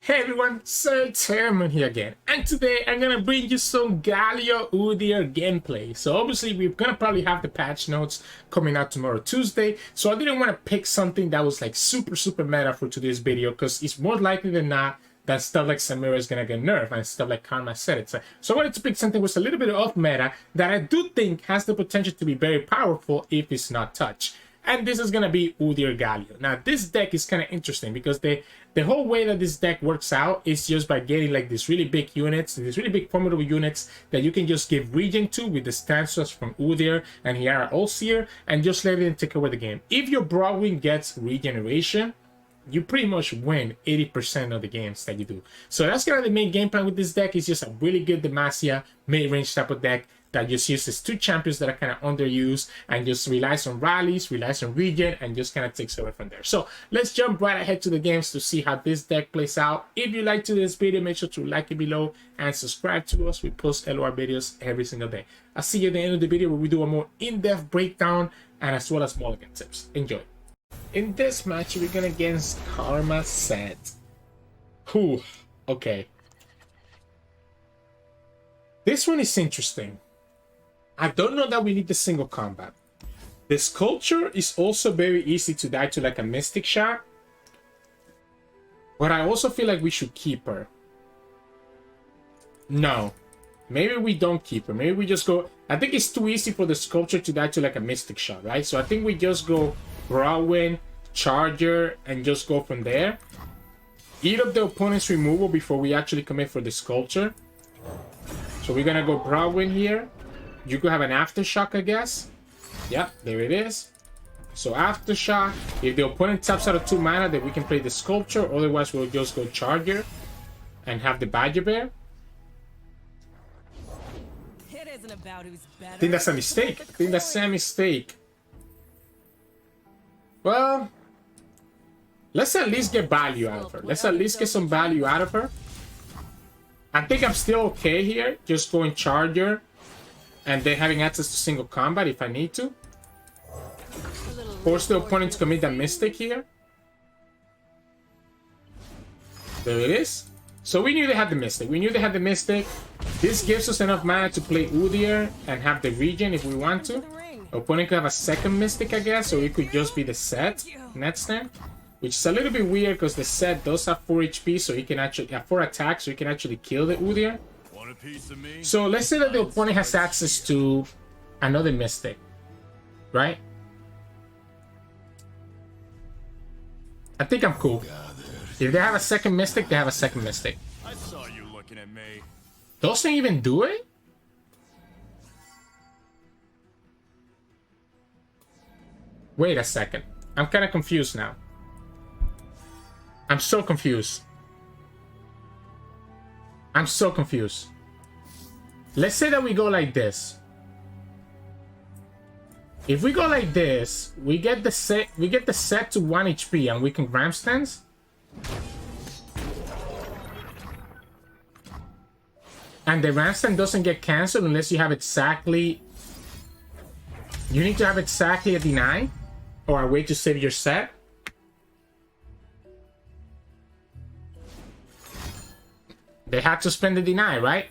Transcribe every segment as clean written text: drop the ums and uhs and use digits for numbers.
Hey everyone, Sirturmund here again, and today I'm gonna bring you some Galio Udyr gameplay. So obviously we're gonna probably have the patch notes coming out tomorrow Tuesday, so I didn't want to pick something that was like super meta for today's video, because it's more likely than not that stuff like Samira is gonna get nerfed and stuff like Karma Sett. So I wanted to pick something with a little bit of meta that I do think has the potential to be very powerful if it's not touched. And this is going to be Udyr Galio. Now, this deck is kind of interesting because the whole way that this deck works out is just by getting like these really big units, these really big formidable units that you can just give regen to with the stances from Udyr and Hiara Ulseer and just let them take over the game. If your Broadwing gets regeneration, you pretty much win 80% of the games that you do. So that's kind of the main game plan with this deck. It's just a really good Demacia mid-range type of deck that just uses two champions that are kind of underused and just relies on rallies, relies on regen, and just kind of takes over from there. So let's jump right ahead to the games to see how this deck plays out. If you liked this video, make sure to like it below and subscribe to us. We post LOR videos every single day. I'll see you at the end of the video where we do a more in-depth breakdown and as well as mulligan tips. Enjoy. In this match, we're going against Karma Sett. Whew, okay. This one is interesting. I don't know that we need the single combat. This culture is also very easy to die to like a mystic shot. But I also feel like we should keep her. No. Maybe we don't keep her. Maybe we just go... I think it's too easy for the sculpture to die to like a mystic shot, right? So I think we just go Broadwing, Charger, and just go from there. Eat up the opponent's removal before we actually commit for the sculpture. So we're gonna go Broadwing here. You could have an Aftershock, I guess. Yep, there it is. So Aftershock. If the opponent taps out of 2 mana, then we can play the Sculpture. Otherwise, we'll just go Charger and have the Badger Bear. It isn't about who's better. I think that's a mistake. I think that's a mistake. Well, let's at least get value out of her. Let's at least get some value out of her. I think I'm still okay here. Just going Charger. And then having access to single combat if I need to. Force the opponent to commit that Mystic here. There it is. So we knew they had the Mystic. We knew they had the Mystic. This gives us enough mana to play Udyr and have the regen if we want to. Opponent could have a second Mystic, I guess, or it could just be the Sett next turn. Which is a little bit weird because the Sett does have 4 HP, so he can actually have 4 attacks, so he can actually kill the Udyr. So let's say that the opponent has access to another Mystic, right? I think I'm cool. If they have a second Mystic, they have a second Mystic. I saw you looking at me. Doesn't even do it? Wait a second. I'm kind of confused now. I'm so confused. I'm so confused. Let's say that we go like this. If we go like this, we get the Sett to 1 HP and we can Ram Stance. And the Ram Stance doesn't get cancelled unless you have exactly... You need to have exactly a deny or a way to save your Sett. They had to spend the deny, right?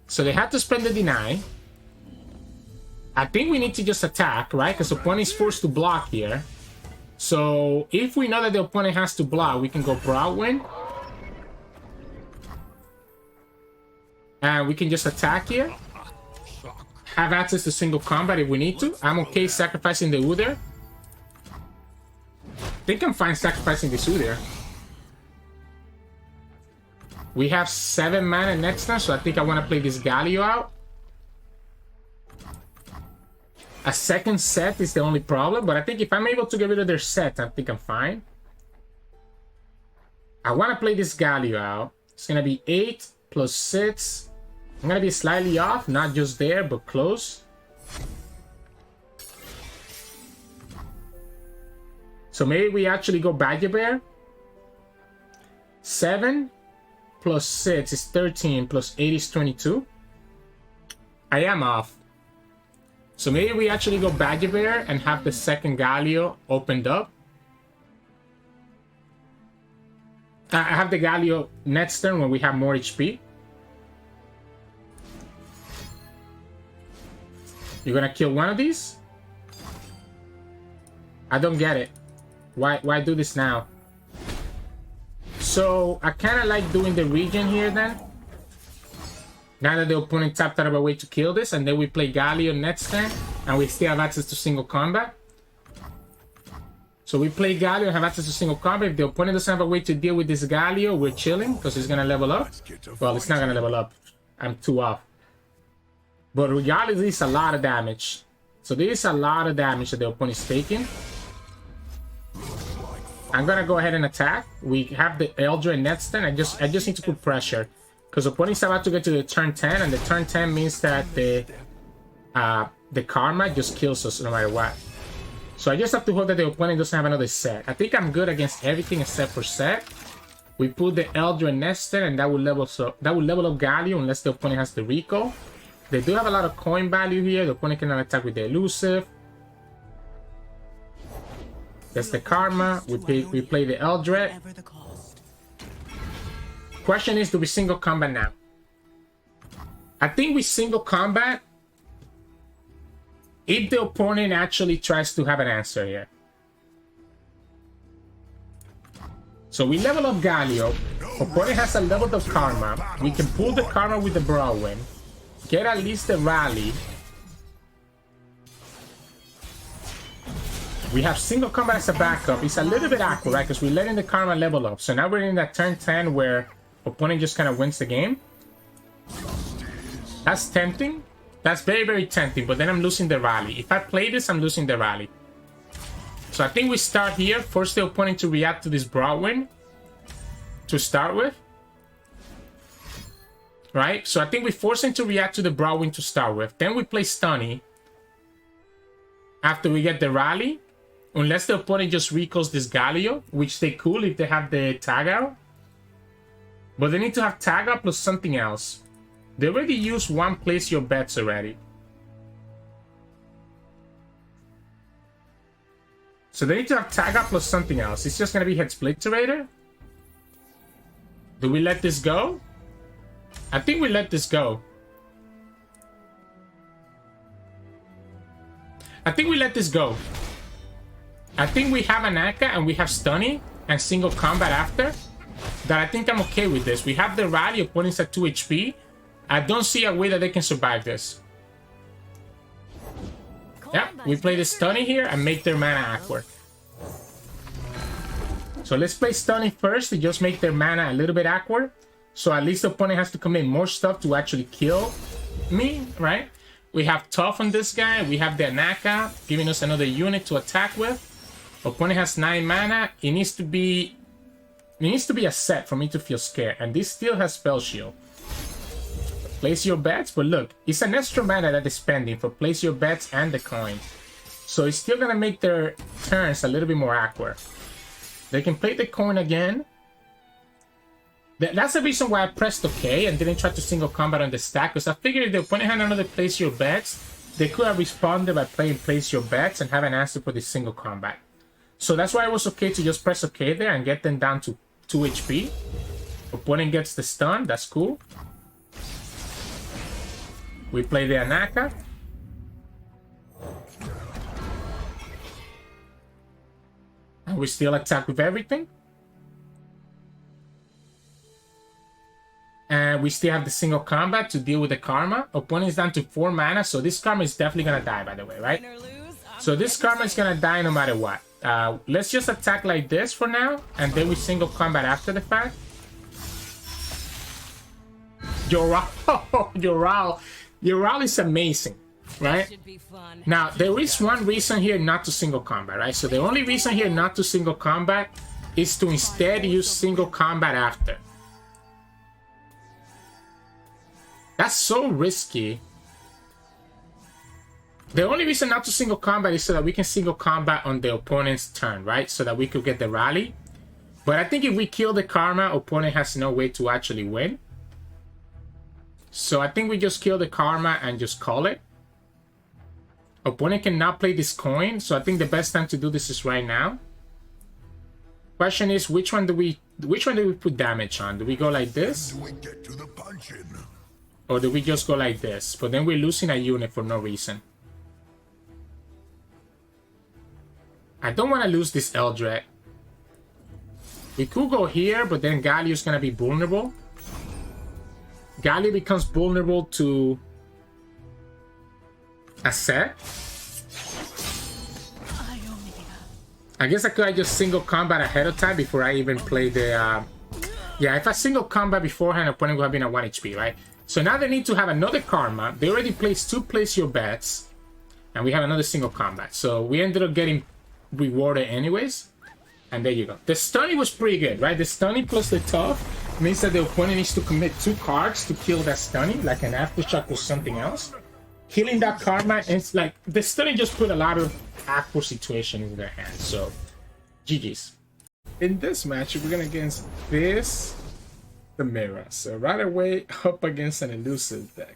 So they had to spend the deny. I think we need to just attack, right? Because the opponent is forced to block here. So if we know that the opponent has to block, we can go Broadwing. And we can just attack here. Have access to single combat if we need to. I'm okay sacrificing the Udyr. I think I'm fine sacrificing this Udyr. We have 7 mana next turn, so I think I want to play this Galio out. A second Sett is the only problem, but I think if I'm able to get rid of their Sett, I think I'm fine. I want to play this Galio out. It's going to be 8 plus 6. I'm going to be slightly off, not just there, but close. So maybe we actually go Badger Bear. 7 plus 6 is 13, plus 8 is 22. I am off. So maybe we actually go Badger Bear and have the second Galio opened up. I have the Galio next turn when we have more HP. You're gonna kill one of these? I don't get it. Why do this now? So I kind of like doing the regen here then. Now that the opponent tapped out of a way to kill this, and then we play Galio next turn, and we still have access to single combat. So we play Galio and have access to single combat. If the opponent doesn't have a way to deal with this Galio, we're chilling because he's gonna level up. Well, it's not gonna level up. I'm too off. But regardless, this is a lot of damage. So this is a lot of damage that the opponent is taking. I'm gonna go ahead and attack. We have the Eldra next turn. I just need to put pressure. Because opponent's about to get to the turn 10, and the turn 10 means that the Karma just kills us no matter what. So I just have to hope that the opponent doesn't have another set. I think I'm good against everything except for set. We put the Eldra Nestor, and that will level up Galio unless the opponent has the recall. They do have a lot of coin value here. The opponent cannot attack with the elusive. That's the Karma. We play the Eldred. Question is, do we single combat now? I think we single combat if the opponent actually tries to have an answer here. So we level up Galio. Opponent has a leveled up Karma. We can pull the Karma with the Whirlwind. Get at least the rally. We have single combat as a backup. It's a little bit awkward, right? Because we're letting the Karma level up. So now we're in that turn 10 where opponent just kind of wins the game. That's tempting. That's very, very tempting. But then I'm losing the rally. If I play this, I'm losing the rally. So I think we start here. Force the opponent to react to this Broadwind to start with. Right? So I think we force him to react to the Broadwind to start with. Then we play Stunny after we get the rally. Unless the opponent just recalls this Galio, which they cool if they have the tag out. But they need to have tag out plus something else. They already used one place your bets already. So they need to have tag out plus something else. It's just going to be Head Splitterator. Do we let this go? I think we let this go. I think we let this go. I think we have Anaka and we have Stunny and single combat after. That I think I'm okay with this. We have the rally, opponents at 2 HP. I don't see a way that they can survive this. Yeah, we play the Stunny here and make their mana awkward. So let's play Stunny first to just make their mana a little bit awkward. So at least the opponent has to commit more stuff to actually kill me, right? We have Tough on this guy. We have the Anaka giving us another unit to attack with. Opponent has 9 mana. It needs to be a set for me to feel scared. And this still has Spell Shield. Place your bets. But look, it's an extra mana that they're spending for place your bets and the coin. So it's still going to make their turns a little bit more awkward. They can play the coin again. That's the reason why I pressed OK and didn't try to single combat on the stack. Because I figured if the opponent had another place your bets, they could have responded by playing place your bets and have an answer for this single combat. So that's why it was okay to just press OK there and get them down to 2 HP. Opponent gets the stun. That's cool. We play the Anaka. And we still attack with everything. And we still have the single combat to deal with the Karma. Opponent is down to 4 mana, so this Karma is definitely going to die, by the way, right? So this Karma is going to die no matter what. Let's just attack like this for now, and then we single combat after the fact. Yoral is amazing, right? Now, there is one reason here not to single combat, right? So the only reason here not to single combat is to instead use single combat after. That's so risky. The only reason not to single combat is so that we can single combat on the opponent's turn, right? So that we could get the rally. But I think if we kill the Karma, opponent has no way to actually win. So I think we just kill the Karma and just call it. Opponent cannot play this coin, so I think the best time to do this is right now. Question is, which one do we put damage on? Do we go like this? Do we get to the punch-in? Or do we just go like this? But then we're losing a unit for no reason. I don't want to lose this Eldred. We could go here, but then Galio's gonna be vulnerable. Galio becomes vulnerable to a Sett. I guess I could just single combat ahead of time before I even play the... Yeah, if I single combat beforehand, opponent will have been at 1 HP, right? So now they need to have another Karma. They already placed 2 place your bets. And we have another single combat. So we ended up getting rewarded anyways. And there you go. The stunning was pretty good, right? The stunning plus the tough means that the opponent needs to commit 2 cards to kill that stunning, like an aftershock or something else. Killing that Karma, and it's like the stunning just put a lot of awkward situation in their hands. So GG's. In this match, we're gonna against Fizz Samira. So right away up against an elusive deck.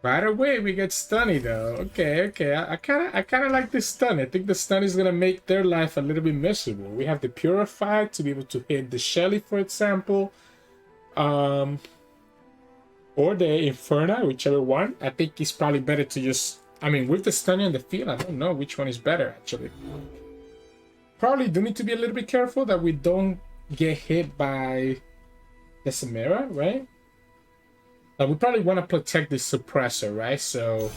Right away we get stunny though. Okay. I kinda like this stun. I think the stun is gonna make their life a little bit miserable. We have the Purify to be able to hit the Shelly, for example. Or the Inferno, whichever one. I think it's probably better to just... I mean, with the stunning and the field, I don't know which one is better, actually. Probably do need to be a little bit careful that we don't get hit by the Samira, right? We probably want to protect the suppressor, right? So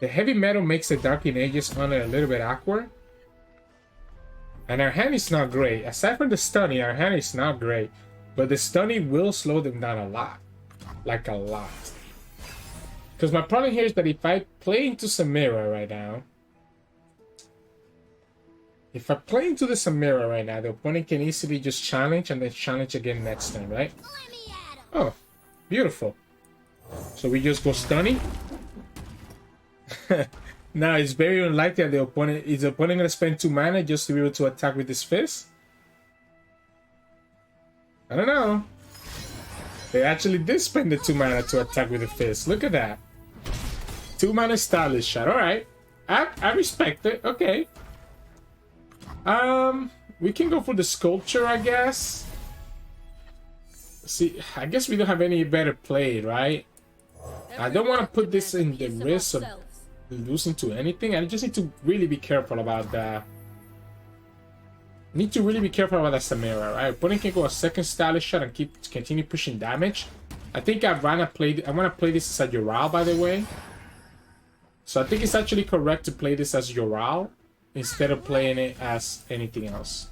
the heavy metal makes the Dark Ages on it a little bit awkward. And our hand is not great. Aside from the stunning, our hand is not great. But the stunning will slow them down a lot. Like a lot. Because my problem here is that if I play into Samira right now, if I play into the Samira right now, the opponent can easily just challenge and then challenge again next turn, right? Oh, beautiful. So we just go stunning. Now it's very unlikely that the opponent gonna spend 2 mana just to be able to attack with this Fizz. I don't know. They actually did spend the 2 mana to attack with the Fizz. Look at that. 2 mana stylish shot. Alright. I respect it. Okay. We can go for the sculpture, I guess. See, I guess we don't have any better play, right? I don't want to put this in the risk of losing to anything. I just need to really be careful about that. Need to really be careful about that Samira, right? Opponent can go a second stylish shot and continue pushing damage. I think I want to play this as a Udyr, by the way. So I think it's actually correct to play this as Udyr instead of playing it as anything else.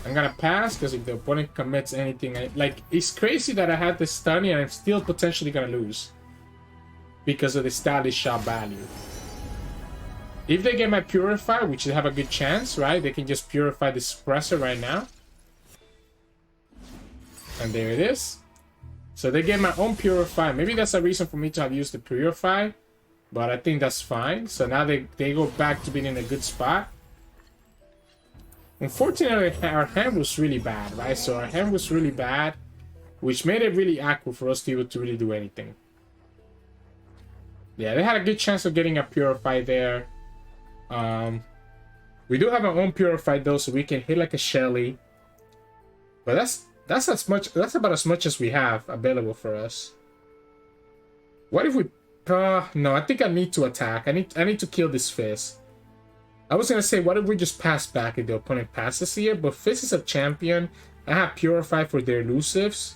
I'm gonna pass because if the opponent commits anything, like, it's crazy that I had the stunning and I'm still potentially gonna lose because of the stylish shot value. If they get my Purify, which they have a good chance, right? They can just Purify the suppressor right now. And there it is. So they get my own Purify. Maybe that's a reason for me to have used the Purify. But I think that's fine. So now they go back to being in a good spot. Unfortunately, our hand was really bad, right? So our hand was really bad, which made it really awkward for us to be able to really do anything. Yeah, they had a good chance of getting a Purify there. We do have our own Purify though, so we can hit like a Shelly. But that's about as much as we have available for us. What if we... no, I think I need to attack. I need to kill this Fizz. I was gonna say, what if we just pass back if the opponent passes here? But Fizz is a champion. I have Purify for their elusives.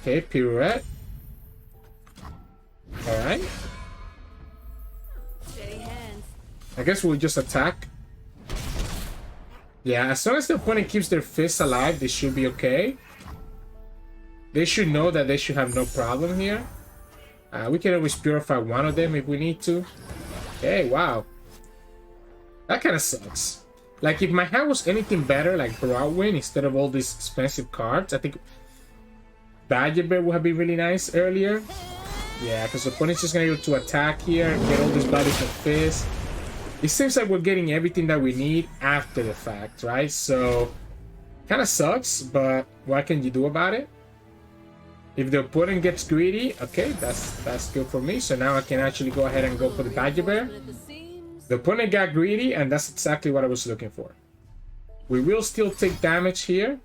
Okay, Pirouette. Alright. I guess we'll just attack. Yeah, as long as the opponent keeps their Fizz alive, they should be okay. They should know that they should have no problem here. We can always Purify one of them if we need to. Hey, wow. That kind of sucks. Like, if my hand was anything better, like Broadwind, instead of all these expensive cards, I think Badger Bear would have been really nice earlier. Yeah, because the opponent's just going to be able to attack here, get all these bodies of Fizz. It seems like we're getting everything that we need after the fact, right? So, kind of sucks, but what can you do about it? If the opponent gets greedy, okay, that's good for me. So now I can actually go ahead and go for the Badger Bear. The opponent got greedy, and that's exactly what I was looking for. We will still take damage here,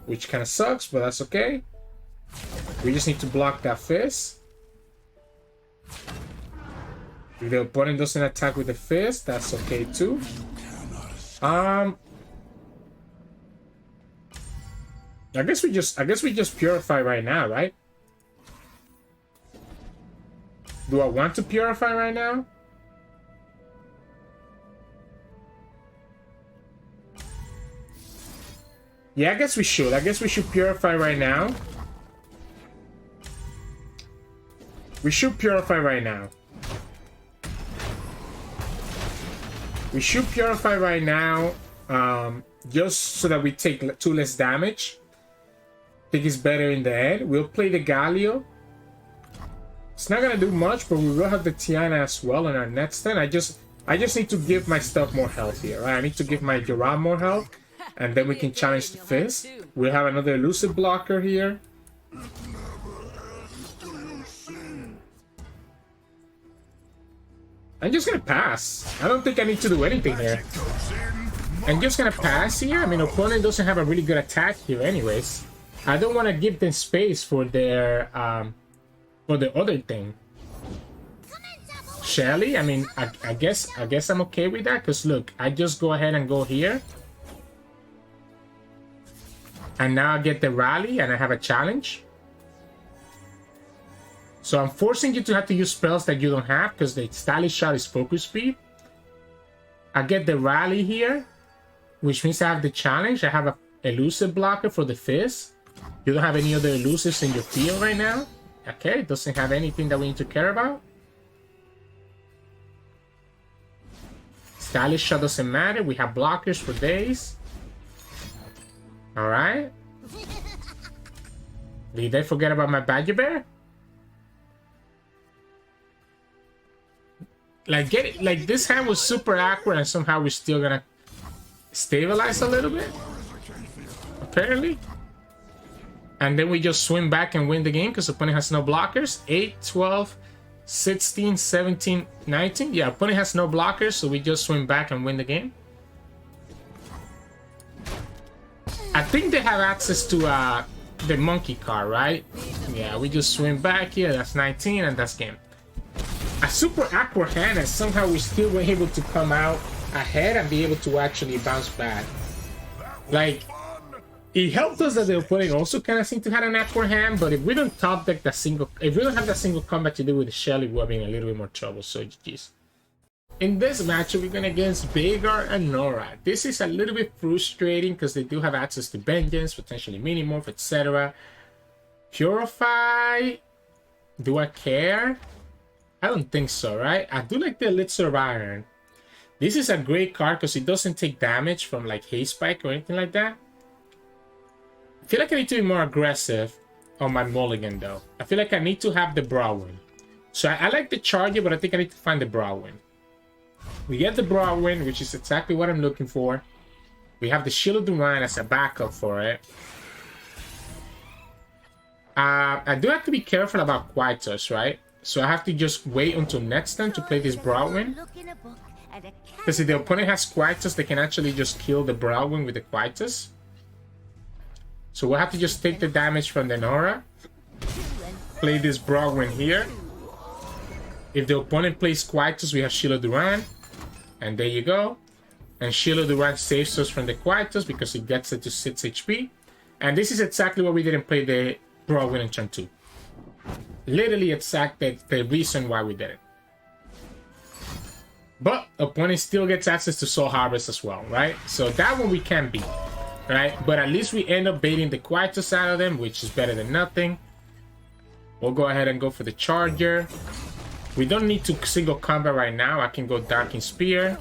which kind of sucks, but that's okay. We just need to block that Fizz. If the opponent doesn't attack with the Fizz, that's okay too. I guess we just purify right now, right? Do I want to purify right now? Yeah, I guess we should. I guess we should purify right now. We should purify right now. We should purify right now, just so that we take 2 less damage. I think it's better in the end. We'll play the Galio. It's not gonna do much, but we will have the Tiana as well on our next turn. I just need to give my stuff more health here, right? I need to give my Durant more health, and then we can challenge the Fizz. We'll have another elusive blocker here. I'm just gonna pass. I don't think I need to do anything here. I'm just gonna pass here. I mean, opponent doesn't have a really good attack here anyways. I don't want to give them space for their for the other thing. Shelly, I mean, I guess I'm okay with that, because look, I just go ahead and go here. And now I get the rally and I have a challenge. So I'm forcing you to have to use spells that you don't have, because the stylish shot is focus speed. I get the rally here, which means I have the challenge. I have a elusive blocker for the Fizz. You don't have any other elusives in your field right now. Okay, it doesn't have anything that we need to care about. Stylish shot doesn't matter. We have blockers for days. Alright. Did I forget about my Badger Bear? Like this hand was super awkward, and somehow we're still gonna stabilize a little bit, apparently. And then we just swim back and win the game because opponent has no blockers. 8, 12, 16, 17, 19. Yeah, opponent has no blockers, so we just swim back and win the game. I think they have access to the monkey card, right? Yeah, we just swim back here. That's 19, and that's game. A super awkward hand, and somehow we still were able to come out ahead and be able to actually bounce back. Like, it helped us that the opponent also kind of seemed to have an awkward hand, but if we don't top deck that single, if we don't have that single combat to do with the Shelly, we're having a little bit more trouble. So GG's. In this matchup, we're going against Veigar and Norra. This is a little bit frustrating because they do have access to Vengeance, potentially Minimorph, etc. Purify. Do I care? I don't think so, right? I do like the Elixir of Iron. This is a great card because it doesn't take damage from like Haze Spike or anything like that. I feel like I need to be more aggressive on my mulligan though. I feel like I need to have the Browin. So I like the Charger, but I think I need to find the Browin. We get the Browin, which is exactly what I'm looking for. We have the Shield of Divine as a backup for it. I do have to be careful about Quietus, right? So I have to just wait until next turn to play this Browin. Because if the opponent has Quietus, they can actually just kill the Browin with the Quietus. So we'll have to just take the damage from the Norra. Play this Browin here. If the opponent plays Quietus, we have Shield Duran. And there you go. And Shield Duran saves us from the Quietus because it gets it to 6 HP. And this is exactly why we didn't play the Browin in turn 2. Literally exactly the reason why we did it. But opponent still gets access to Soul Harvest as well, right? So that one we can beat, right? But at least we end up baiting the Quietus out of them, which is better than nothing. We'll go ahead and go for the Charger. We don't need to single combat right now. I can go Darking Spear.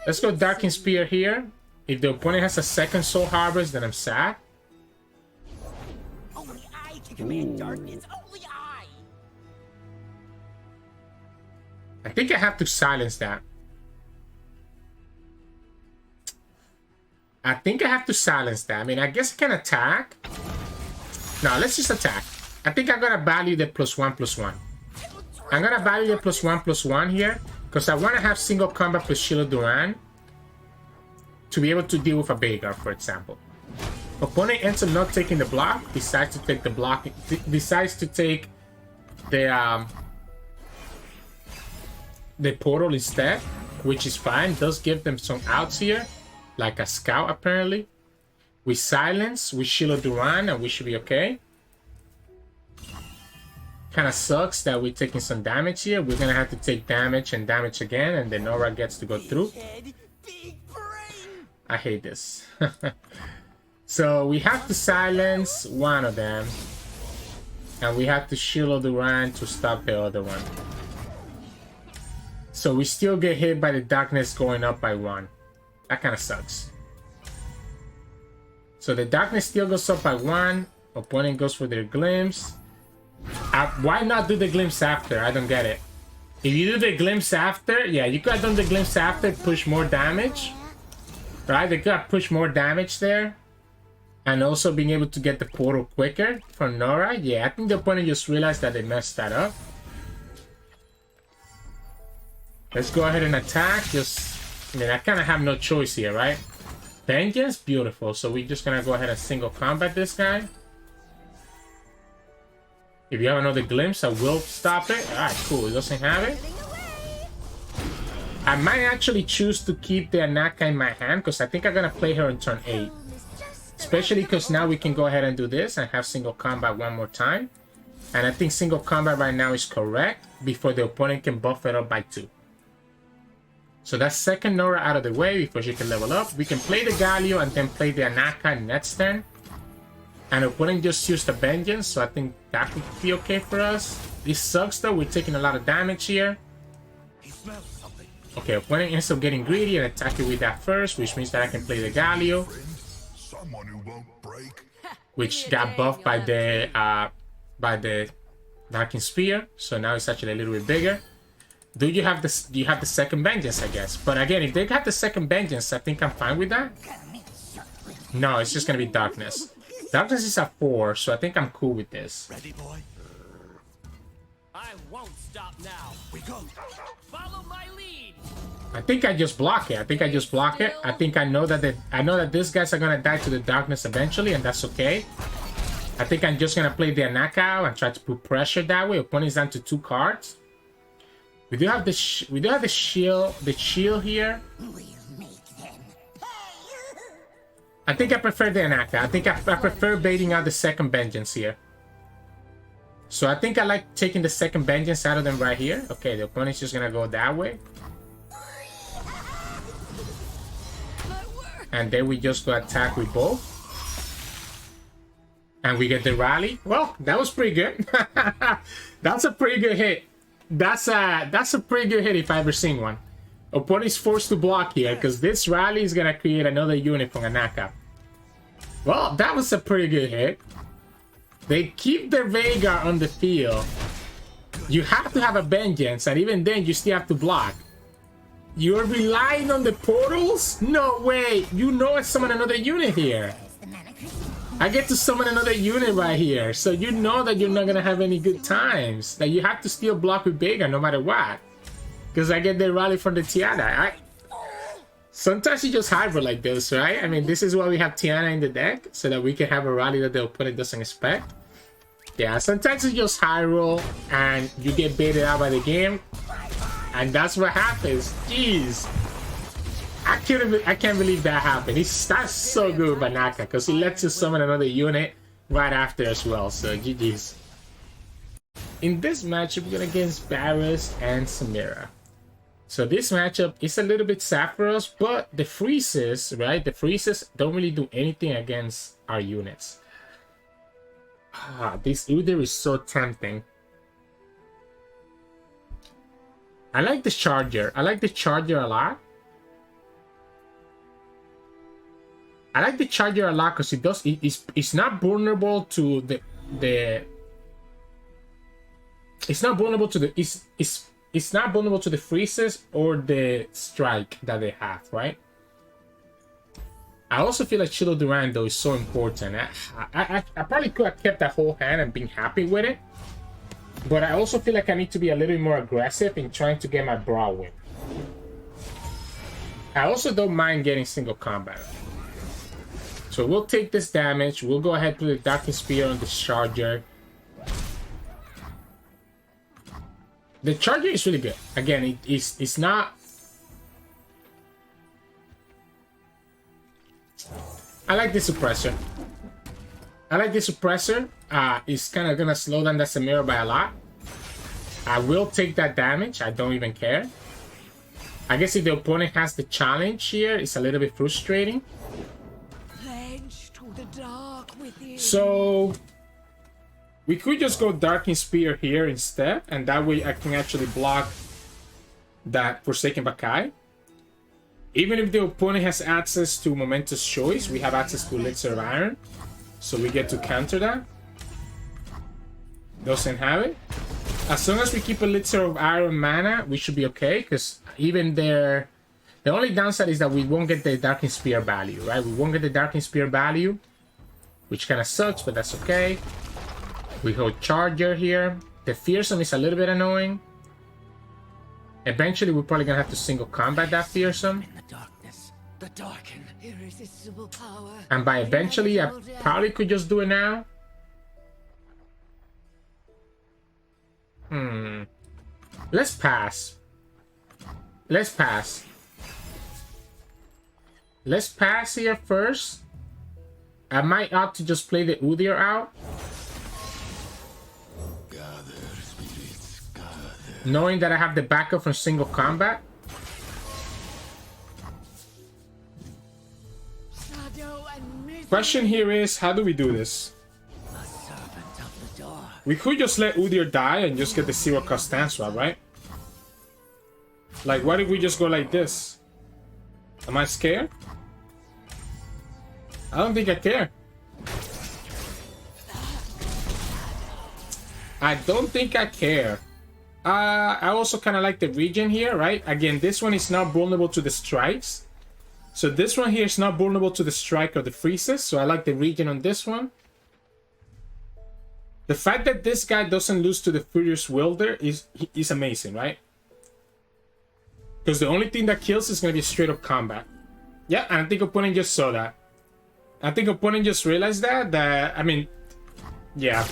Let's go Darking Spear here. If the opponent has a second Soul Harvest, then I'm sad. I think I have to silence that. I mean, I guess I can attack. No, let's just attack. I think I'm gonna value the +1/+1. I'm gonna value the +1/+1 here because I want to have single combat plus Shield Duran to be able to deal with a Veigar, for example. Opponent ends up not taking the block, decides to take the block, decides to take the portal instead, which is fine. Does give them some outs here, like a scout apparently. We silence, we Shield Duran, and we should be okay. Kind of sucks that we're taking some damage here. We're gonna have to take damage and damage again, and then Norra gets to go through. I hate this. So we have to silence one of them, and we have to Shield Duran to stop the other one. So we still get hit by the darkness going up by 1. That kind of sucks. So the darkness still goes up by 1. Opponent goes for their glimpse. Why not do the glimpse after? I don't get it. If you do the glimpse after, yeah, you could have done the glimpse after, push more damage. Right? They could have pushed more damage there. And also being able to get the portal quicker from Norra. Yeah, I think the opponent just realized that they messed that up. Let's go ahead and attack. I mean, I kind of have no choice here, right? Vengeance, beautiful. So we're just gonna go ahead and single combat this guy. If you have another glimpse, I will stop it. Alright, cool. He doesn't have it. I might actually choose to keep the Anaka in my hand because I think I'm gonna play her on turn 8. Especially because now we can go ahead and do this and have single combat one more time. And I think single combat right now is correct before the opponent can buff it up by 2. So that's second Norra out of the way before she can level up. We can play the Galio and then play the Anaka next turn. And the opponent just used the Vengeance, so I think that would be okay for us. This sucks though, we're taking a lot of damage here. Okay, opponent ends up getting greedy and attacking with that first, which means that I can play the Galio. Which got buffed by the Darking Spear, so now it's actually a little bit bigger. Do you have the second Vengeance, I guess? But again, if they got the second Vengeance, I think I'm fine with that. No, it's just gonna be Darkness. Darkness is at 4, so I think I'm cool with this. Ready, boy? I won't stop now. We go. Follow my lead. I think I just block it. I think I know that these guys are gonna die to the Darkness eventually, and that's okay. I think I'm just gonna play the Anaka out and try to put pressure that way. Opponent's down to 2 cards. We do have the shield here. I think I prefer the Anaka. I think I prefer baiting out the second Vengeance here. So I think I like taking the second Vengeance out of them right here. Okay, the opponent's just gonna go that way. And then we just go attack with both. And we get the rally. Well, that was pretty good. That's a pretty good hit. That's a pretty good hit if I've ever seen one. Opponent's forced to block here because this rally is gonna create another unit from Anaka. Well, that was a pretty good hit. They keep their Veigar on the field. You have to have a Vengeance, and even then you still have to block. You're relying on the portals? No way! You know I summon another unit here. I get to summon another unit right here, so you know that you're not gonna have any good times. That you have to still block with Veigar no matter what. Because I get the rally from the Tiana. Sometimes you just hybrid like this, right? I mean, this is why we have Tiana in the deck, so that we can have a rally that the opponent doesn't expect. Yeah, sometimes you just high roll and you get baited out by the game. And that's what happens. Jeez. I can't believe that happened. That's so good with Banaka, because he lets you summon another unit right after as well. So GG's. In this matchup, we're going against Varus and Samira. So this matchup is a little bit sad for us, but the freezes, right? The freezes don't really do anything against our units. This Udyr is so tempting. I like the Charger. I like the Charger a lot. I like the Charger a lot because it's not vulnerable to it's not vulnerable to the freezes or the strike that they have, right? I also feel like Shield Duran though is so important. I probably could have kept that whole hand and been happy with it. But I also feel like I need to be a little bit more aggressive in trying to get my brow win. I also don't mind getting single combat. So we'll take this damage. We'll go ahead and put the Dark Spear on the Charger. The Charger is really good. Again, it's not... I like the Suppressor. It's kind of going to slow down that Samira by a lot. I will take that damage. I don't even care. I guess if the opponent has the challenge here, it's a little bit frustrating. To the dark within. So we could just go Dark Spear here instead, and that way I can actually block that Forsaken Bakai. Even if the opponent has access to Momentous Choice, we have access to Elixir of Iron, so we get to counter that. Doesn't have it. As long as we keep Elixir of Iron mana, we should be okay, because even there, the only downside is that we won't get the Dark Spear value, right? We won't get the Dark Spear value, which kind of sucks, but that's okay. We hold Charger here. The Fearsome is a little bit annoying. Eventually, we're probably gonna have to single combat that Fearsome. In the darkness, the darken. Irresistible power. And by eventually, I probably could just do it now. Let's pass. Let's pass. Let's pass here first. I might opt to just play the Udyr out. Knowing that I have the backup from single combat. Question here is, how do we do this? We could just let Udyr die and just get the 0-cost stance swap, right? Like, what if we just go like this? Am I scared? I don't think I care. I don't think I care. I also kind of like the regen here, right? Again, this one is not vulnerable to the strikes. So this one here is not vulnerable to the strike or the freezes. So I like the regen on this one. The fact that this guy doesn't lose to the Furious Wielder is amazing, right? Because the only thing that kills is going to be straight up combat. Yeah, and I think opponent just saw that. I think opponent just realized that, I mean, yeah.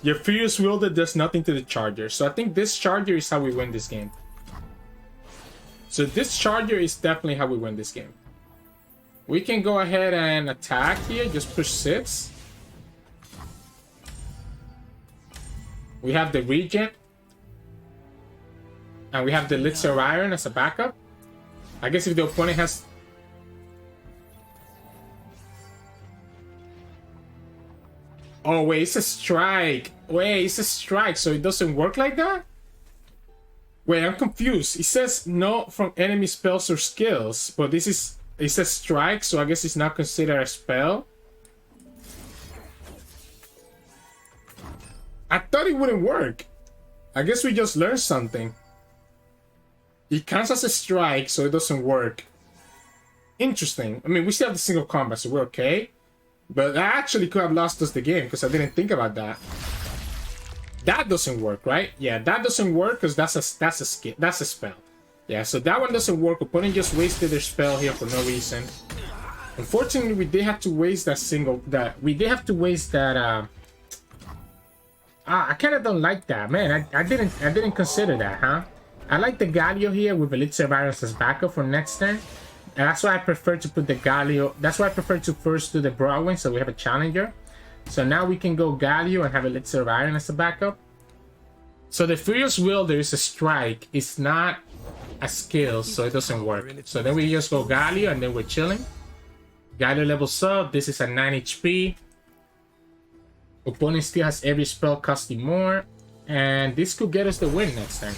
Your Furious Wielder does nothing to the Charger. So I think this Charger is how we win this game. So this Charger is definitely how we win this game. We can go ahead and attack here. Just push 6. We have the Regent. And we have the Elixir of Iron as a backup. I guess if the opponent has... Oh, wait, it's a strike. Wait, it's a strike, so it doesn't work like that? Wait, I'm confused. It says no from enemy spells or skills, but this is... It says strike, so I guess it's not considered a spell. I thought it wouldn't work. I guess we just learned something. It counts as a strike, so it doesn't work. Interesting. I mean, we still have the single combat, so we're okay. But that actually could have lost us the game, because I didn't think about that. That doesn't work, right? Yeah, that doesn't work, because that's a spell. Yeah, so that one doesn't work. Opponent just wasted their spell here for no reason. Unfortunately, we did have to waste that I kind of don't like that, man. I didn't consider that, huh? I like the Galio here with Elixir of Iron as backup for next turn. And that's why I prefer to put the Galio. That's why I prefer to first do the Broadwing, so we have a challenger. So now we can go Galio and have Elixir of Iron as a backup. So the Furious Wielder is a strike. It's not a skill, so it doesn't work. So then we just go Galio and then we're chilling. Galio levels up. This is at 9 HP. Opponent still has every spell costing more. And this could get us the win next time.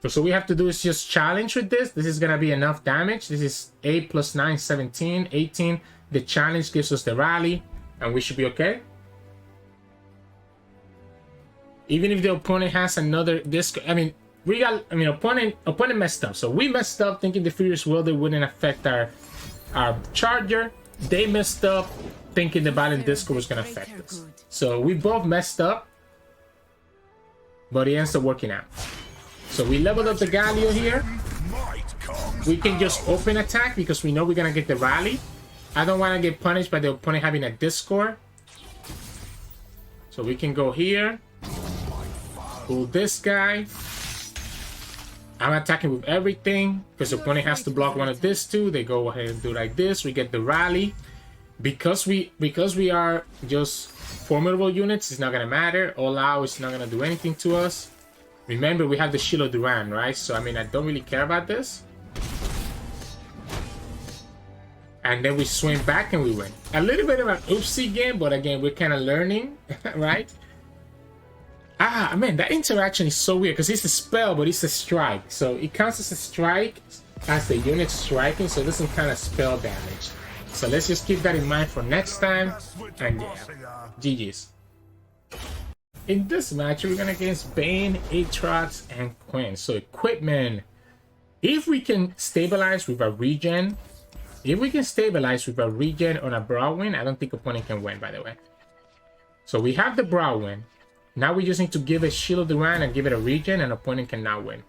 So we have to do is just challenge with this. This is going to be enough damage. This is 8 plus 9, 17, 18. The challenge gives us the rally. And we should be okay. Even if the opponent has another disc. I mean, opponent messed up. So we messed up thinking the Furious Wielder wouldn't affect our Charger. they messed up thinking the Battling Disco was going to affect us. So we both messed up, but it ends up working out. So we leveled up the Galio here. We can just open attack because we know we're going to get the rally. I don't want to get punished by the opponent having a Discord. So we can go here. Pull this guy. I'm attacking with everything because the opponent has to block one of these two. They go ahead and do like this. We get the rally. Because we are just formidable units, it's not gonna matter. All out is not gonna do anything to us. Remember, we have the Shield of Duran, right? So I mean, I don't really care about this. And then we swing back and we win. A little bit of an oopsie game, but again, we're kind of learning, right? Ah, man, that interaction is so weird because it's a spell, but it's a strike. So it counts as a strike as the unit striking, so it doesn't kind of spell damage. So let's just keep that in mind for next time. And yeah, GG's. In this match, we're going against Vayne, Aatrox, and Quinn. So equipment. If we can stabilize with a regen, on a Brawwin, I don't think opponent can win, by the way. So we have the Brawwin. Now we just need to give a Shield of Duran and give it a regen, and opponent cannot win.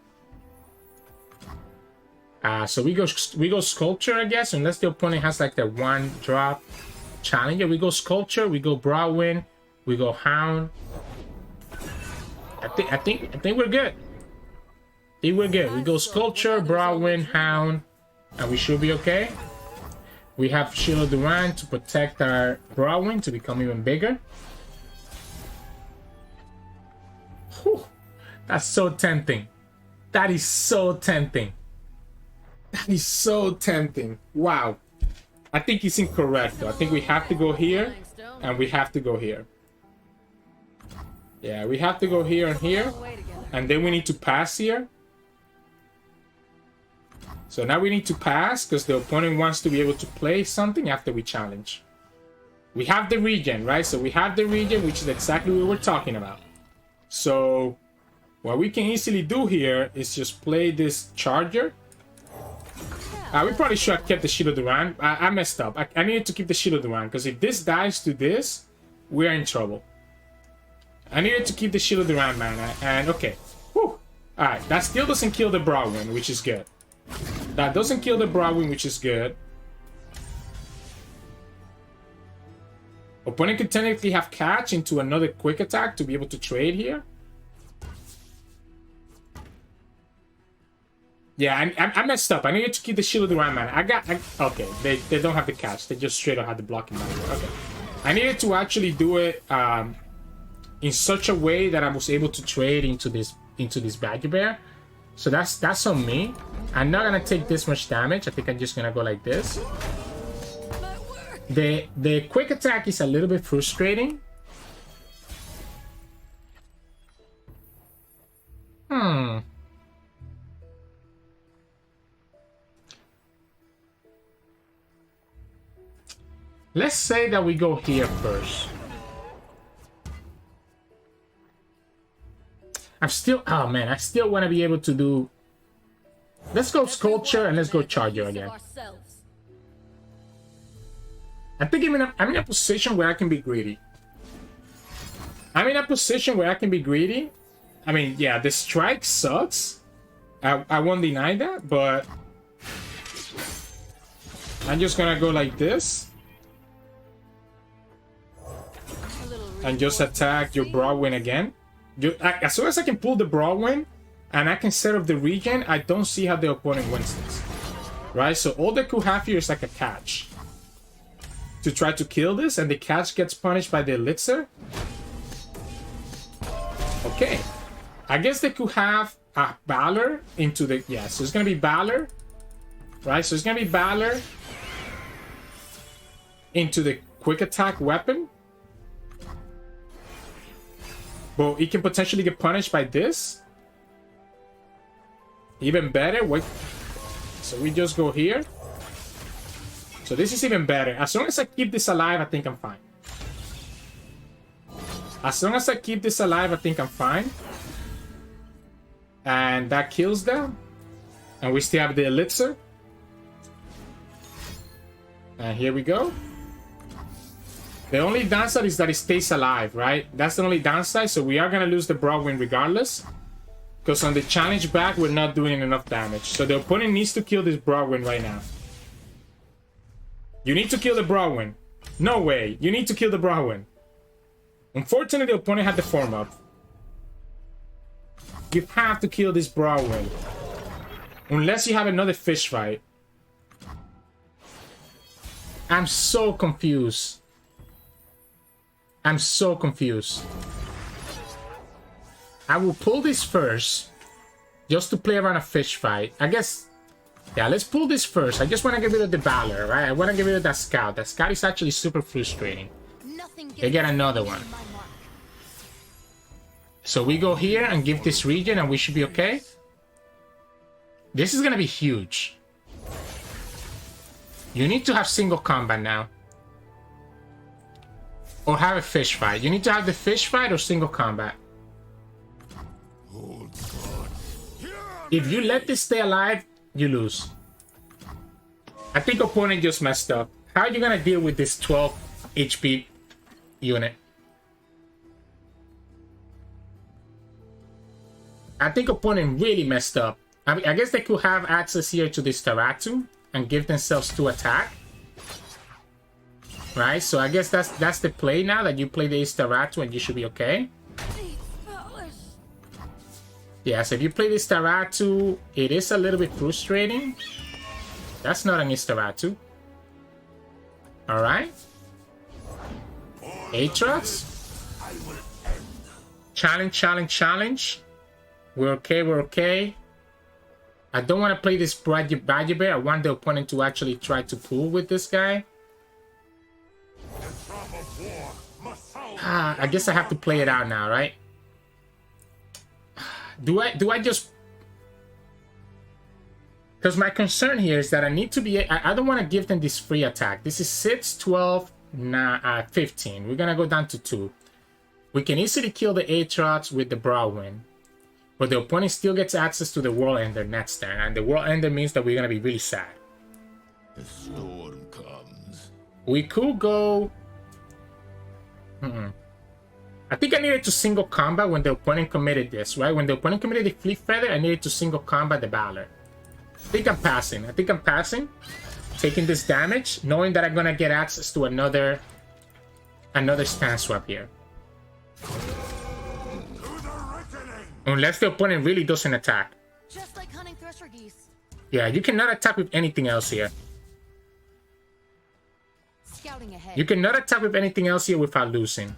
So we go Sculpture, I guess, unless the opponent has like the one drop Challenger. We go Sculpture, we go Brawwin, we go Hound. I think we're good. We go Sculpture, Brawwin, Hound, and we should be okay. We have Shield of Duran to protect our Brawwin to become even bigger. Whew, that's so tempting. That is so tempting. That is so tempting. Wow. I think it's incorrect though. I think we have to go here and we have to go here. Yeah, we have to go here and here. And then we need to pass here. So now we need to pass because the opponent wants to be able to play something after we challenge. We have the regen, right? So we have the regen, which is exactly what we're talking about. So what we can easily do here is just play this charger. We probably should have kept the Shield of Duran. I messed up. I needed to keep the Shield of Duran because if this dies to this, we're in trouble. I needed to keep the Shield of Duran, man. And okay. Whew. Alright, that still doesn't kill the Brawwin, which is good. That doesn't kill the Brawwin, which is good. Opponent can technically have catch into another quick attack to be able to trade here. Yeah, I messed up. I needed to keep the Shield of Duran, man. Okay, they don't have the catch. They just straight up have the blocking barrier. Okay. I needed to actually do it in such a way that I was able to trade into this Veigar Bear. So that's on me. I'm not gonna take this much damage. I think I'm just gonna go like this. The quick attack is a little bit frustrating. Let's say that we go here first. Oh man, I still want to be able to do... Let's go Sculpture and let's go Charger again. I think I'm in a position where I can be greedy. I mean, yeah, the strike sucks. I won't deny that, but... I'm just gonna go like this. And just attack your Brawwin again. As soon as I can pull the Brawwin and I can set up the regen, I don't see how the opponent wins this. Right? So all they could have here is like a catch to try to kill this, and the catch gets punished by the Elixir. Okay. I guess they could have a Valor into the... Yeah, so it's going to be Valor. Right? So it's going to be Valor into the quick attack weapon. But it can potentially get punished by this. Even better. Wait. So we just go here. So this is even better. As long as I keep this alive, I think I'm fine. And that kills them. And we still have the Elixir. And here we go. The only downside is that it stays alive, right? That's the only downside. So we are going to lose the Broadwind regardless. Because on the challenge back, we're not doing enough damage. So the opponent needs to kill this Broadwind right now. You need to kill the Broadwind. No way. You need to kill the Broadwind. Unfortunately, the opponent had the form up. You have to kill this Broadwind. Unless you have another fish fight. I'm so confused. I'm so confused. I will pull this first. Just to play around a fish fight. I guess... Yeah, let's pull this first. I just want to get rid of the Valor, right? I want to get rid of that Scout. That Scout is actually super frustrating. They get another one. So we go here and give this region and we should be okay. This is going to be huge. You need to have single combat now. Or have a fish fight. You need to have the fish fight or single combat. If you let this stay alive, you lose. I think opponent just messed up. How are you going to deal with this 12 HP unit? I think opponent really messed up. I mean, I guess they could have access here to this Taratu and give themselves 2 attack. Right? So I guess that's the play now, that you play the Taratu and you should be okay. Yeah, so if you play this Taratu, it is a little bit frustrating. That's not an Istaratu. Alright. Aatrox. Challenge, challenge, challenge. We're okay, we're okay. I don't want to play this Badger Bear. I want the opponent to actually try to pull with this guy. I guess I have to play it out now, right? Do I just... Because my concern here is that I need to be... I don't want to give them this free attack. This is 6, 12, 15. We're going to go down to 2. We can easily kill the Aatrox with the Broadwind. But the opponent still gets access to the World Ender next turn. And the World Ender means that we're going to be really sad. The storm comes. We could go... I think I needed to single combat when the opponent committed this, right? When the opponent committed the Fleet Feather, I needed to single combat the Valor. I think I'm passing. I think I'm passing. Taking this damage, knowing that I'm going to get access to another stand swap here. Unless the opponent really doesn't attack. Just like hunting thresher geese. Yeah, you cannot attack with anything else here. Scouting ahead. You cannot attack with anything else here without losing.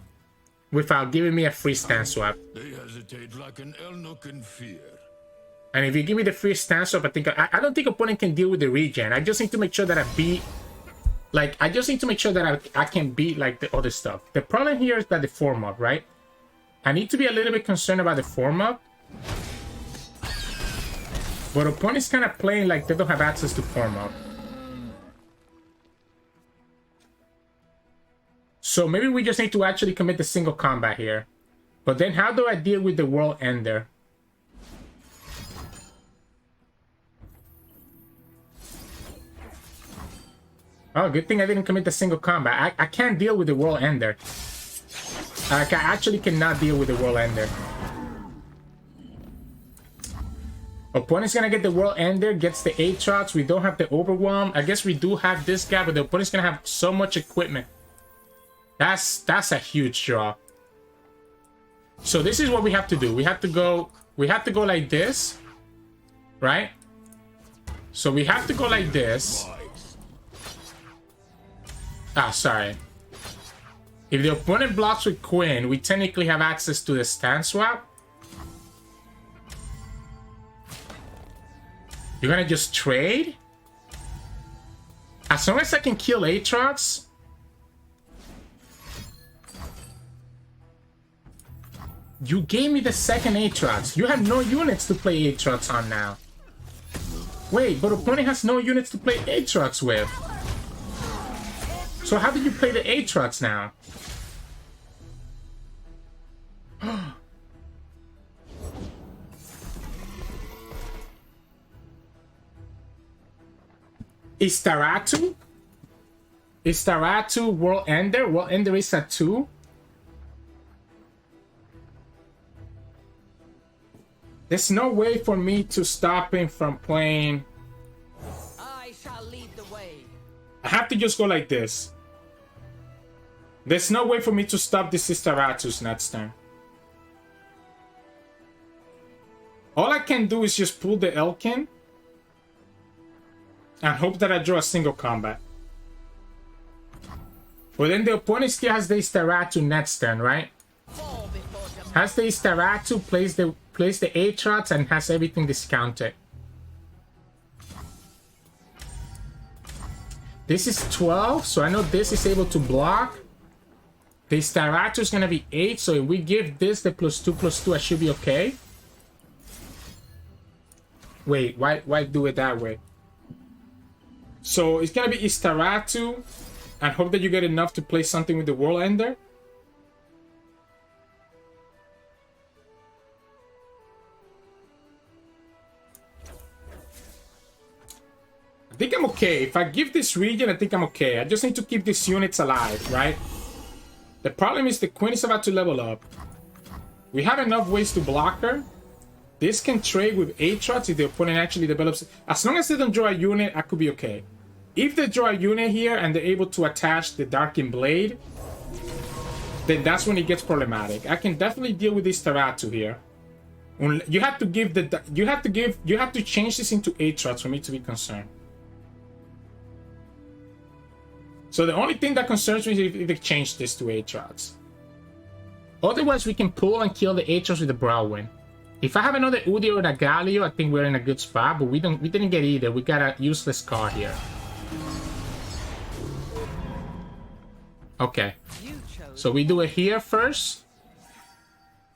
Without giving me a free stand swap. They hesitate like an Elnook in fear. And if you give me the free stand swap, I don't think opponent can deal with the regen. I just need to make sure that I beat... Like, I just need to make sure that I can beat, like, the other stuff. The problem here is that the form up, right? I need to be a little bit concerned about the form up. But opponent's kind of playing like they don't have access to form up. So maybe we just need to actually commit the single combat here. But then how do I deal with the World Ender? Oh, good thing I didn't commit the single combat. I can't deal with the World Ender. I actually cannot deal with the World Ender. Opponent's gonna get the World Ender, gets the Aatrox. We don't have the Overwhelm. I guess we do have this guy, but the opponent's gonna have so much equipment. That's a huge draw. So this is what we have to do. We have to go like this. Right? So we have to go like this. Ah, sorry. If the opponent blocks with Quinn, we technically have access to the stand swap. You're gonna just trade? As long as I can kill Aatrox. You gave me the second Aatrox. You have no units to play Aatrox on now. Wait, but opponent has no units to play Aatrox with. So how did you play the Aatrox now? Is Taratu? Is Taratu World Ender? World Ender is at 2. There's no way for me to stop him from playing. I shall lead the way. I have to just go like this. There's no way for me to stop this Taratu's next turn. All I can do is just pull the Elkin and hope that I draw a single combat. Well, then the opponent still has the Staratu next turn, right? Has the Staratu, plays the Aatrox and has everything discounted. This is 12, so I know this is able to block. The Staratu is gonna be 8, so if we give this the +2/+2, I should be okay. Wait, why do it that way? So it's gonna be Staratu, and hope that you get enough to play something with the World Ender. I think I'm okay. If I give this region, I think I'm okay. I just need to keep these units alive, right? The problem is the Quinn is about to level up. We have enough ways to block her. This can trade with Aatrox if the opponent actually develops. As long as they don't draw a unit, I could be okay. If they draw a unit here and they're able to attach the Darkin Blade, then that's when it gets problematic. I can definitely deal with this Taratu here. You have to give the you have to change this into Aatrox for me to be concerned. So the only thing that concerns me is if they change this to Aatrox. Otherwise, we can pull and kill the Aatrox with the Browwin. If I have another Udyr or a Galio, I think we're in a good spot, but we didn't get either. We got a useless card here. Okay. So we do it here first.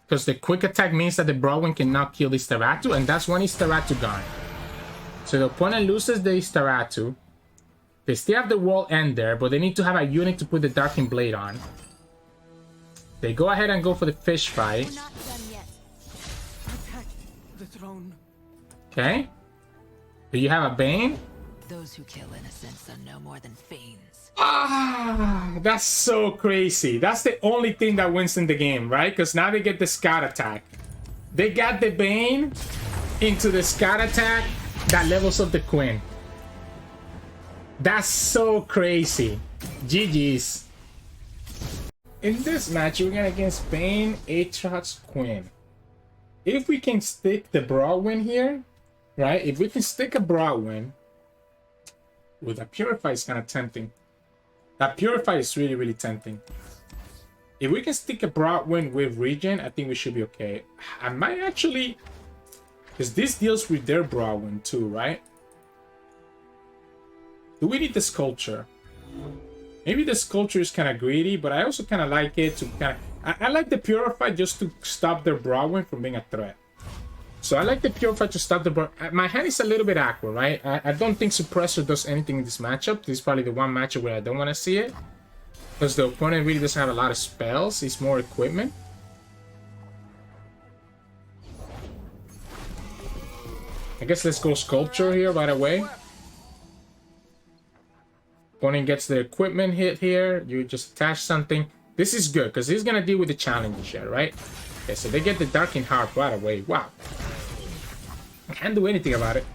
Because the quick attack means that the Browwin cannot kill the Staratu, and that's one Staratu gone. So the opponent loses the Staratu. They still have the World Ender, but they need to have a unit to put the Darkin Blade on. They go ahead and go for the fish fight. We're not done yet. Protect the throne. Okay. Do you have a Vayne? Those who kill innocents are no more than fiends. Ah, that's so crazy. That's the only thing that wins in the game, right? Because now they get the Scout attack. They got the Vayne into the Scout attack that levels up the Quinn. That's so crazy. GG's. In this match, we're going against Vayne, Aatrox, Quinn. If we can stick the Browwin here, right? If we can stick a Browwin with a Purify, is kind of tempting. That Purify is really, really tempting. If we can stick a Browwin with Regen, I think we should be okay. I might actually... Because this deals with their Browwin too, right? Do we need the Sculpture? Maybe the Sculpture is kind of greedy, but I also kind of like it to kind of... I like the Purify just to stop their Browwin from being a threat. So I like the Purify to stop the Browwin. My hand is a little bit awkward, right? I don't think Suppressor does anything in this matchup. This is probably the one matchup where I don't want to see it. Because the opponent really doesn't have a lot of spells. It's more equipment. I guess let's go Sculpture here right away. Opponent gets the equipment hit here. You just attach something. This is good because he's going to deal with the challenges here, right? Okay, so they get the Darkin Harp right away. Wow. I can't do anything about it.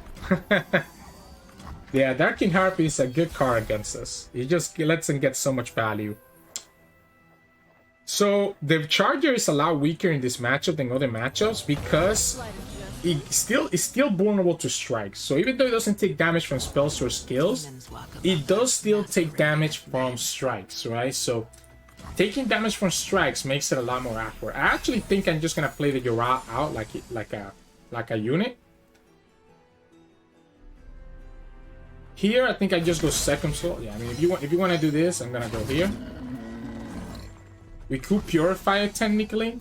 Yeah, Darkin Harp is a good card against us. It just lets them get so much value. So the Charger is a lot weaker in this matchup than other matchups because it's still vulnerable to strikes. So even though it doesn't take damage from spells or skills, it does still take damage from strikes, right? So taking damage from strikes makes it a lot more awkward. I actually think I'm just gonna play the Yora out like a unit. Here, I think I just go second soul. Yeah, I mean, if you want to do this, I'm gonna go here. We could Purify it technically.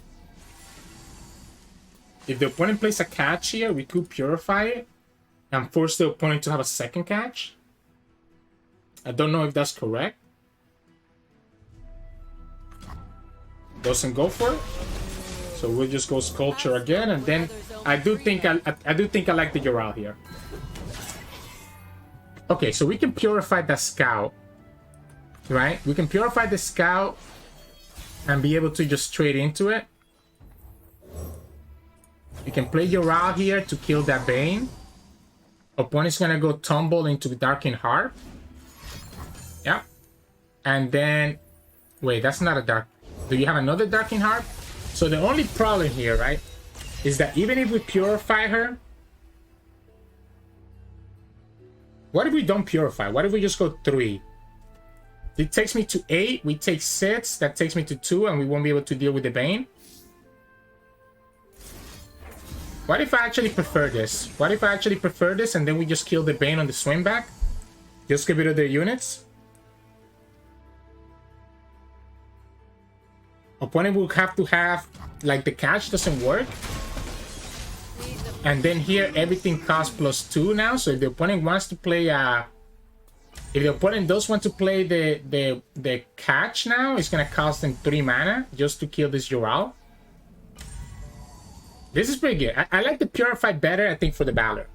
If the opponent plays a catch here, we could Purify it and force the opponent to have a second catch. I don't know if that's correct. Doesn't go for it. So we'll just go Sculpture again, and then I do think I like the Yoral here. Okay, so we can Purify the Scout. right? We can purify the scout and be able to just trade into it. You can play your Udyr here to kill that Vayne. Opponent's gonna go tumble into the Darkened Heart. Yeah. And then... Wait, that's not a dark... Do you have another Darkened Heart? So the only problem here, right, is that even if we purify her... What if we don't purify? What if we just go 3? It takes me to 8. We take 6. That takes me to 2, and we won't be able to deal with the Vayne. What if I actually prefer this? What if I actually prefer this and then we just kill the Vayne on the swing back? Just get rid of their units? Opponent will have to have, like, the catch doesn't work. And then here everything costs +2 now. So if the opponent wants to play if the opponent does want to play the catch now, it's gonna cost them 3 mana just to kill this Udyr. This is pretty good. I like the Purify better, I think, for the Valor.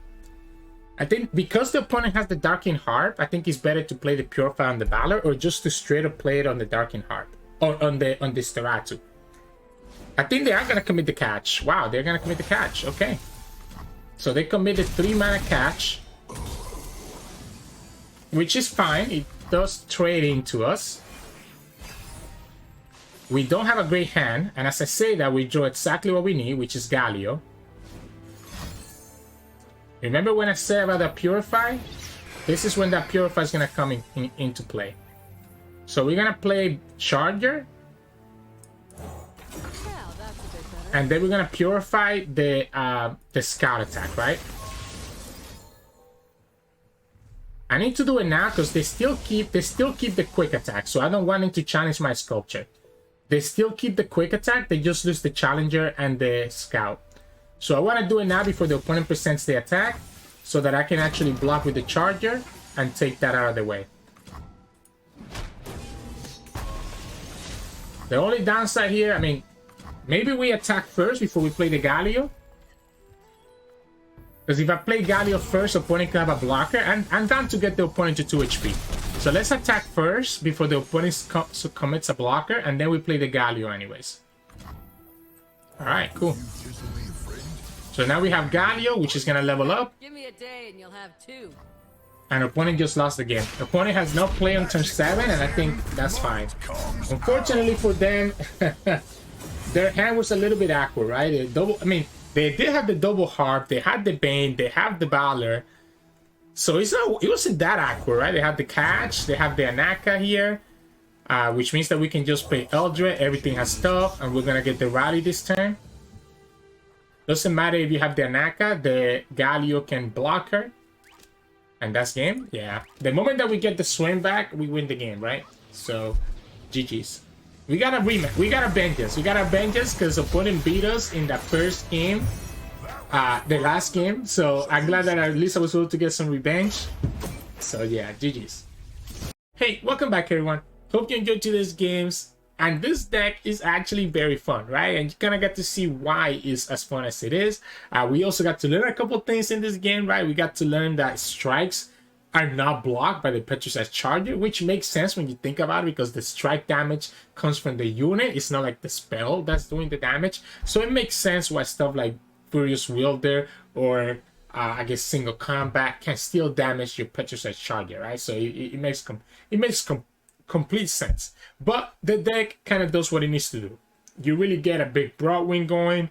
I think because the opponent has the Darkened Heart, I think it's better to play the Purify on the Valor or just to straight up play it on the Darkened Heart. Or on this Aatrox. I think they are going to commit the catch. Wow, they're going to commit the catch. Okay. So they committed 3 mana catch. Which is fine. It does trade into us. We don't have a great hand, and as I say that, we draw exactly what we need, which is Galio. Remember when I said about that Purify? This is when that Purify is going to come into play. So we're going to play Charger. And then we're going to Purify the Scout attack, right? I need to do it now because they still keep the quick attack, so I don't want them to challenge my Sculpture. They still keep the quick attack, they just lose the Challenger and the Scout. So I want to do it now before the opponent presents the attack, so that I can actually block with the Charger and take that out of the way. The only downside here, I mean, maybe we attack first before we play the Galio. Because if I play Galio first, opponent can have a blocker, and I'm down to get the opponent to 2 HP. So let's attack first before the opponent commits a blocker, and then we play the Galio anyways. Alright, cool. So now we have Galio, which is gonna level up. Give me a day and you'll have 2. And opponent just lost the game. Opponent has no play on turn 7, and I think that's fine. Unfortunately for them, their hand was a little bit awkward, right? They did have the double harp, they had the Vayne, they have the Valor. So it wasn't that awkward, right? They have the catch, they have the Anaka here, which means that we can just play Eldred, everything has stuff, and we're gonna get the rally this turn. Doesn't matter if you have the Anaka, the Galio can block her. And that's game? Yeah. The moment that we get the swing back, we win the game, right? So, GG's. We gotta rematch. We gotta vengeance. We gotta vengeance because opponent beat us in the first game. The last game. So, I'm glad that at least I was able to get some revenge. So, yeah, GG's. Hey, welcome back, everyone. Hope you enjoyed today's games. And this deck is actually very fun, right? And you kind of get to see why it's as fun as it is. We also got to learn a couple things in this game, right? We got to learn that strikes are not blocked by the Petrusite Charger, which makes sense when you think about it because the strike damage comes from the unit. It's not like the spell that's doing the damage. So it makes sense why stuff like Furious Wielder or I guess Single Combat can still damage your Petrusite Charger, right? So it makes complete sense. But the deck kind of does what it needs to do. You really get a big Broadwind going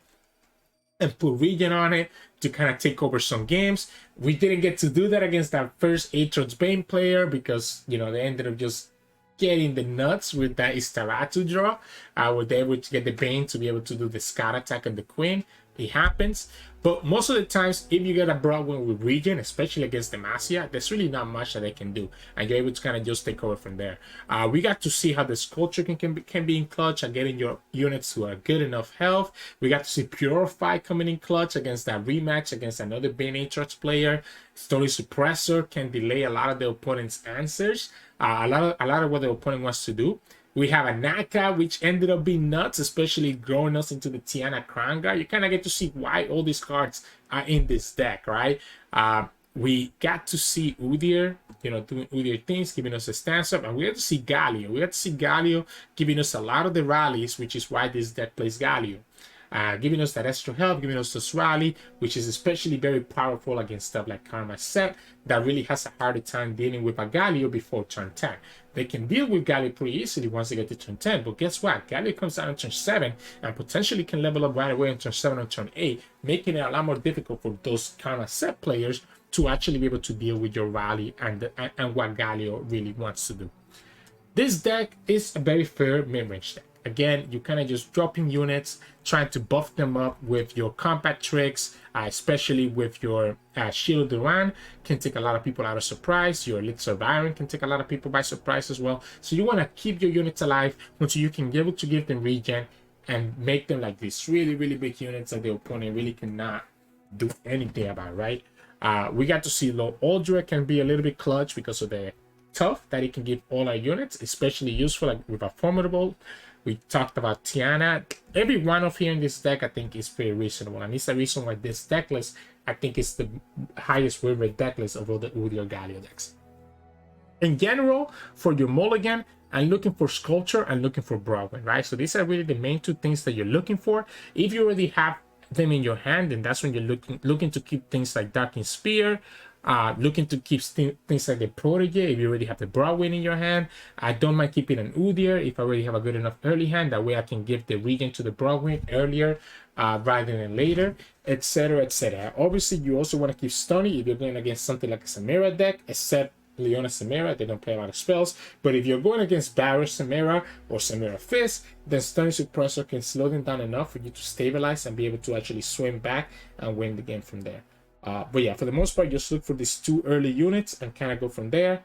and put Regen on it to kind of take over some games. We didn't get to do that against that first Aatrox Vayne player because, you know, they ended up just getting the nuts with that Aatrox draw. Where they were to get the Vayne to be able to do the Scout attack on the Quinn. It happens. But most of the times, if you get a Broadwind with Regen, especially against Demacia, there's really not much that they can do. And you're able to kind of just take over from there. We got to see how the Sculpture can be in clutch and getting your units to a good enough health. We got to see Purify coming in clutch against that rematch against another Vayne Aatrox player. Story Suppressor can delay a lot of the opponent's answers. A lot of what the opponent wants to do. We have a Naka, which ended up being nuts, especially growing us into the Tiana Crown Guard. You kind of get to see why all these cards are in this deck, right? we got to see Udyr, doing Udyr things, giving us a stance up, and we got to see Galio. We got to see Galio giving us a lot of the rallies, which is why this deck plays Galio. Giving us that extra help, giving us this rally, which is especially very powerful against stuff like Karma Sett that really has a harder time dealing with a Galio before turn 10. They can deal with Galio pretty easily once they get to turn 10, but guess what? Galio comes out on turn 7 and potentially can level up right away on turn 7 or turn 8, making it a lot more difficult for those Karma Sett players to actually be able to deal with your rally and what Galio really wants to do. This deck is a very fair mid-range deck. Again, you kind of just dropping units, trying to buff them up with your combat tricks, especially with your Shield Duran, can take a lot of people out of surprise. Your Elixir of Iron can take a lot of people by surprise as well. So you want to keep your units alive until you can be able to give them regen and make them like these really, really big units that the opponent really cannot do anything about, right? We got to see low Udyr can be a little bit clutch because of the tough that it can give all our units, especially useful like with a Formidable. We talked about Tiana. Every one of here in this deck, I think, is pretty reasonable. And it's the reason why this deck list, I think, is the highest win rate deck list of all the Udyr Galio decks. In general, for your mulligan, I'm looking for Sculpture and looking for Broadwind, right? So these are really the main two things that you're looking for. If you already have them in your hand, then that's when you're looking to keep things like Darking Spear, looking to keep things like the Protege if you already have the Broadwind in your hand. I don't mind keeping an Udyr if I already have a good enough early hand. That way I can give the regen to the Broadwind earlier rather than later, etc, etc. Obviously, you also want to keep Stunny if you're going against something like a Samira deck, except Leona Samira, they don't play a lot of spells. But if you're going against Varus Samira or Samira Fizz, then Stunning Suppressor can slow them down enough for you to stabilize and be able to actually swim back and win the game from there. But yeah, for the most part, just look for these two early units and kind of go from there.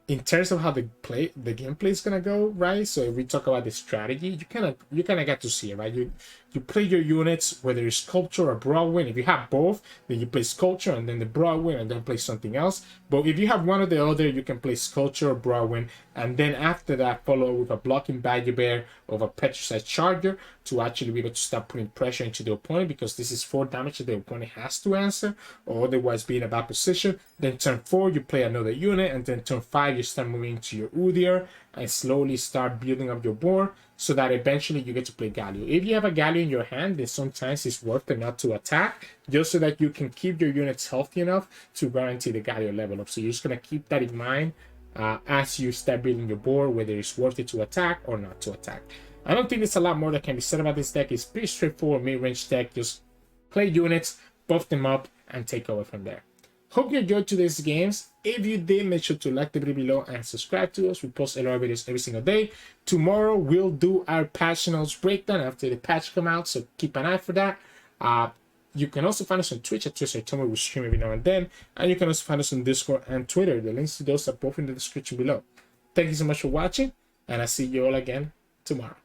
In terms of how the gameplay is gonna go, right? So if we talk about the strategy, you kind of get to see it, right? You play your units, whether it's Sculpture or Broadwind. If you have both, then you play Sculpture and then the Broadwind and then play something else. But if you have one or the other, you can play Sculpture or Broadwind, and then after that, follow with a blocking Badger Bear or a Petricide Charger to actually be able to start putting pressure into the opponent, because this is 4 damage that the opponent has to answer, or otherwise be in a bad position. Then turn 4, you play another unit, and then turn 5, you start moving to your Udyr and slowly start building up your board so that eventually you get to play Galio. If you have a Galio in your hand, then sometimes it's worth it not to attack, just so that you can keep your units healthy enough to guarantee the Galio level up. So you're just going to keep that in mind as you start building your board, whether it's worth it to attack or not to attack. I don't think there's a lot more that can be said about this deck. It's pretty straightforward mid-range deck. Just play units, buff them up, and take over from there. Hope you enjoyed today's games. If you did, make sure to like the video below and subscribe to us. We post LR videos every single day. Tomorrow, we'll do our patch notes breakdown after the patch come out, so keep an eye for that. You can also find us on Twitch at Sirturmund. We stream every now and then. And you can also find us on Discord and Twitter. The links to those are both in the description below. Thank you so much for watching, and I'll see you all again tomorrow.